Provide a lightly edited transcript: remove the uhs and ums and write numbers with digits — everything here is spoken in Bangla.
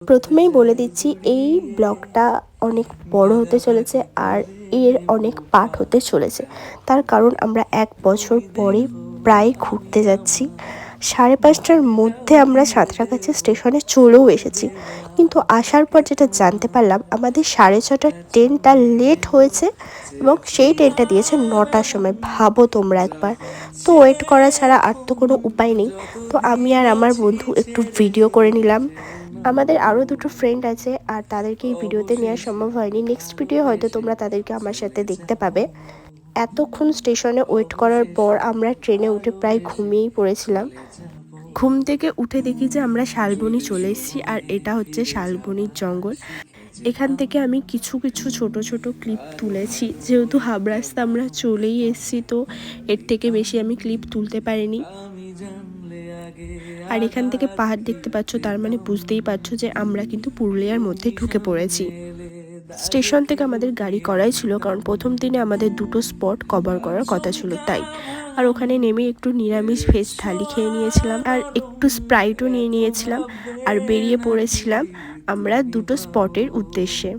প্রথমেই বলে দিচ্ছি এই ব্লগটা অনেক বড় হতে চলেছে আর এর অনেক পার্ট হতে চলেছে। তার কারণ আমরা 1 বছর পরে প্রায় ঘুরতে যাচ্ছি। 5:30টার মধ্যে আমরা সাঁতরাগাছি স্টেশনে চলেও এসেছি, কিন্তু আসার পর যেটা জানতে পারলাম আমাদের 6:30টার ট্রেনটা লেট হয়েছে এবং সেই ট্রেনটা দিয়েছে 9টার সময়। ভাবো তোমরা একবার। তো ওয়েট করা ছাড়া আর তো কোনো উপায় নেই। তো আমি আর আমার বন্ধু একটু ভিডিও করে নিলাম। আমাদের আরও দুটো ফ্রেন্ড আছে আর তাদেরকে এই ভিডিওতে নেওয়া সম্ভব হয়নি। নেক্সট ভিডিও হয়তো তোমরা তাদেরকে আমার সাথে দেখতে পাবে। এতক্ষণ স্টেশনে ওয়েট করার পর আমরা ট্রেনে উঠে প্রায় ঘুমিয়েই পড়েছিলাম। ঘুম থেকে উঠে দেখি যে আমরা শালবনি চলে এসেছি আর এটা হচ্ছে শালবনির জঙ্গল। এখান থেকে আমি কিছু কিছু ছোট ছোট ক্লিপ তুলেছি, যেহেতু হাফ রাস্তা আমরা চলেই এসেছি তো এর থেকে বেশি আমি ক্লিপ তুলতে পারিনি। আর এখান থেকে পাহাড় দেখতে পাচ্ছ, তার মানে বুঝতেই পারছো যে আমরা কিন্তু পুরুলিয়ার মধ্যে ঢুকে পড়েছি। স্টেশন থেকে আমাদের গাড়ি করাই ছিল, কারণ প্রথম দিনে আমাদের দুটো স্পট কভার করার কথা ছিল তাই। আর ওখানে নেমে একটু নিরামিষ ভেজ থালি খেয়ে নিয়েছিলাম আর একটু স্প্রাইটও নিয়ে নিয়েছিলাম আর বেরিয়ে পড়েছিলাম আমরা দুটো স্পটের উদ্দেশ্যে।